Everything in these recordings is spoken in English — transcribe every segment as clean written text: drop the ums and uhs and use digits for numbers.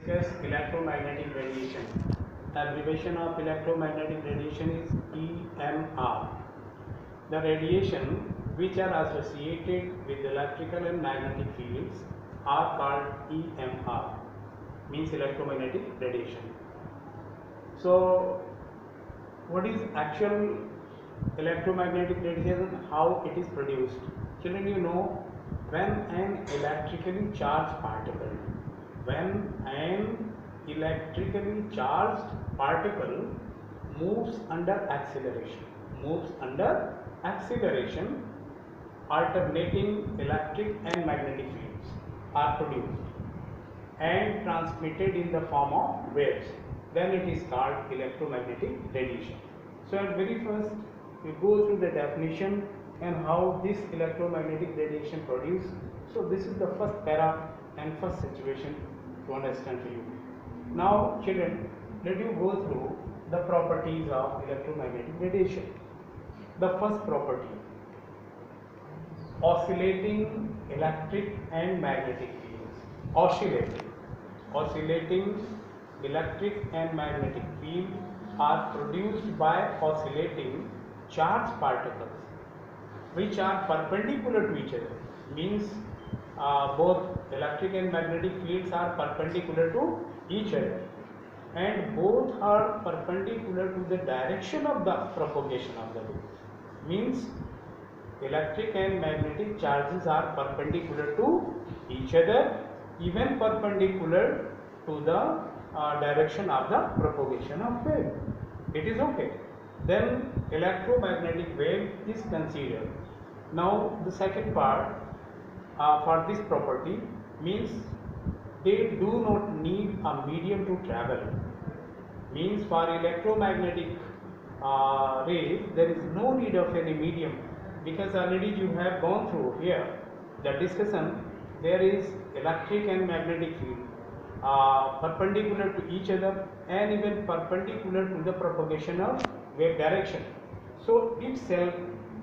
Discuss electromagnetic radiation. Abbreviation of electromagnetic radiation is EMR. The radiation which are associated with electrical and magnetic fields are called EMR, means electromagnetic radiation. So, what is actual electromagnetic radiation? How it is produced? Children, you know, when an electrically charged particle moves under acceleration, alternating electric and magnetic fields are produced and transmitted in the form of waves. Then it is called electromagnetic radiation. So at very first we go through the definition and how this electromagnetic radiation produced. So this is the first para and first situation to understand for you. Now children, let you go through the properties of electromagnetic radiation. The first property, oscillating electric and magnetic fields. Oscillating electric and magnetic fields are produced by oscillating charged particles which are perpendicular to each other. Means both electric and magnetic fields are perpendicular to each other, and both are perpendicular to the direction of the propagation of the wave. Means electric and magnetic charges are perpendicular to each other, even perpendicular to the direction of the propagation of wave. It is okay. Then electromagnetic wave is considered. Now the second part for this property means they do not need a medium to travel. Means for electromagnetic rays there is no need of any medium, because already you have gone through here the discussion. There is electric and magnetic field perpendicular to each other and even perpendicular to the propagation of wave direction. So itself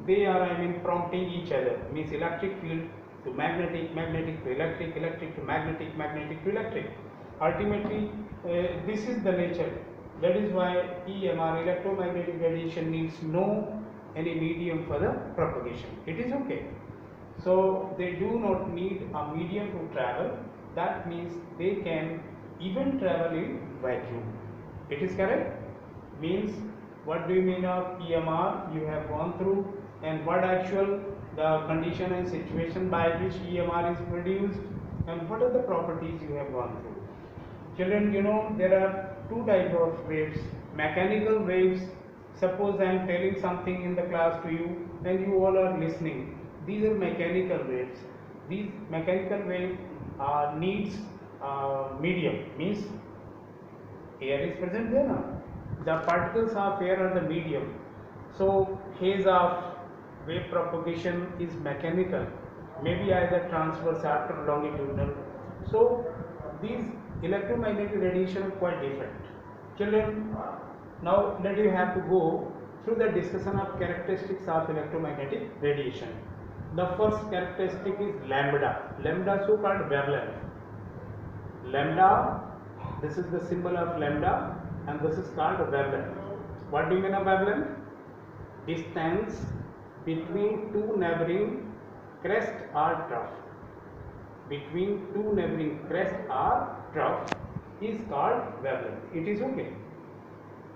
they are prompting each other. Means electric field to magnetic, magnetic to electric, electric to magnetic, magnetic to electric. Ultimately this is the nature. That is why EMR, electromagnetic radiation, needs no any medium for the propagation. It is okay. So they do not need a medium to travel. That means they can even travel in vacuum. It is correct? Means what do you mean of EMR? You have gone through, and what actual the condition and situation by which EMR is produced, and what are the properties you have gone through. Children, you know there are two types of waves. Mechanical waves. Suppose I am telling something in the class to you and you all are listening. These are mechanical waves. These mechanical wave needs medium. Means air is present there now. The particles of air are the medium. So phase of wave propagation is mechanical, maybe either transverse or longitudinal. So these electromagnetic radiation are quite different. Children, now let you have to go through the discussion of characteristics of electromagnetic radiation. The first characteristic is lambda. Lambda, so called wavelength. Lambda, this is the symbol of lambda, and this is called wavelength. What do you mean of wavelength? Distance between two neighboring crest or trough. Between two neighboring crest or trough is called wavelength. It is okay.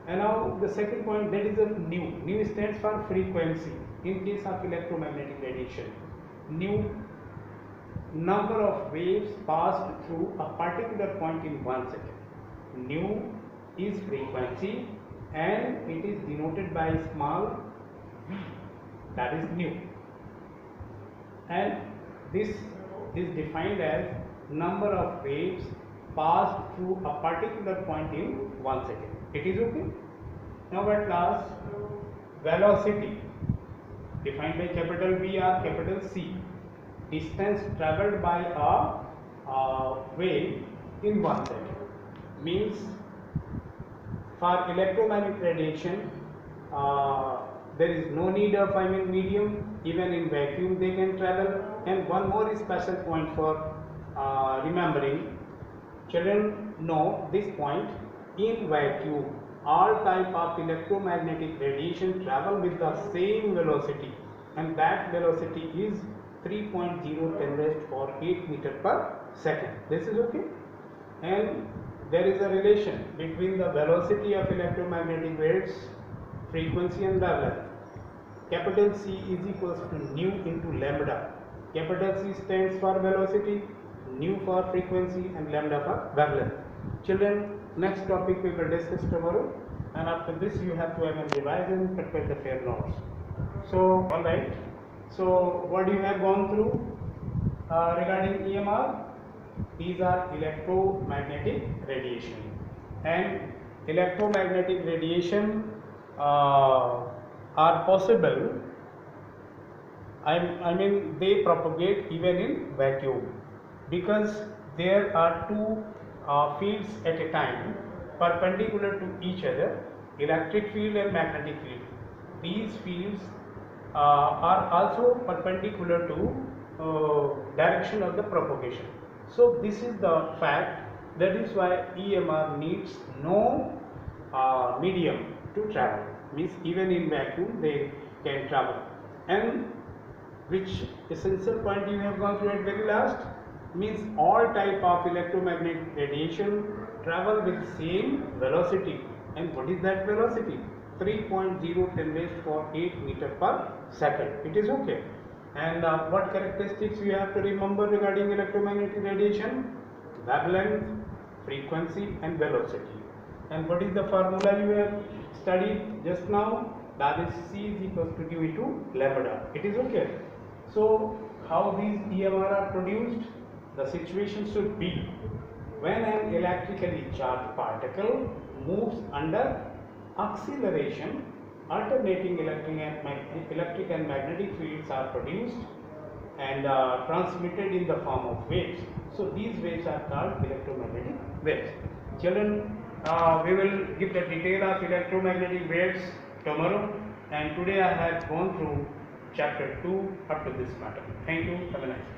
And now the second point, that is of nu. Nu stands for frequency. In case of electromagnetic radiation, nu, number of waves passed through a particular point in 1 second. Nu is frequency and it is denoted by small v. That is nu. And this is defined as number of waves passed through a particular point in 1 second. It is okay. Now at last, velocity defined by capital V or capital C. Distance travelled by a wave in 1 second. Means for electromagnetic radiation there is no need of medium. Even in vacuum they can travel. And one more special point for remembering, children, know this point. In vacuum, all type of electromagnetic radiation travel with the same velocity, and that velocity is 3.0 × 10⁻⁴ meter per second. This is okay. And there is a relation between the velocity of electromagnetic waves, frequency and wavelength. Capital C is equals to nu into lambda. Capital C stands for velocity, nu for frequency and lambda for wavelength. Children, next topic we will discuss tomorrow, and after this you have to revise and prepare the fair notes. So, alright. So, what you have gone through regarding EMR? These are electromagnetic radiation, and electromagnetic radiation are possible. I mean they propagate even in vacuum, because there are two fields at a time perpendicular to each other, electric field and magnetic field. These fields are also perpendicular to direction of the propagation. So this is the fact. That is why EMR needs no medium to travel. Means even in vacuum they can travel. And which essential point you have gone through at very last? Means all type of electromagnetic radiation travel with same velocity. And what is that velocity? 3.0 × 10⁻⁴ meter/second. It is okay. And what characteristics you have to remember regarding electromagnetic radiation? Wavelength, frequency and velocity. And what is the formula you have studied just now? That is C is equals to Q into lambda. It is okay. So how these EMR are produced? The situation should be when an electrically charged particle moves under acceleration, alternating electric and magnetic fields are produced and transmitted in the form of waves. So these waves are called electromagnetic waves. Children, we will give the detail of electromagnetic waves tomorrow, and today I have gone through chapter 2 up to this matter. Thank you. Have a nice day.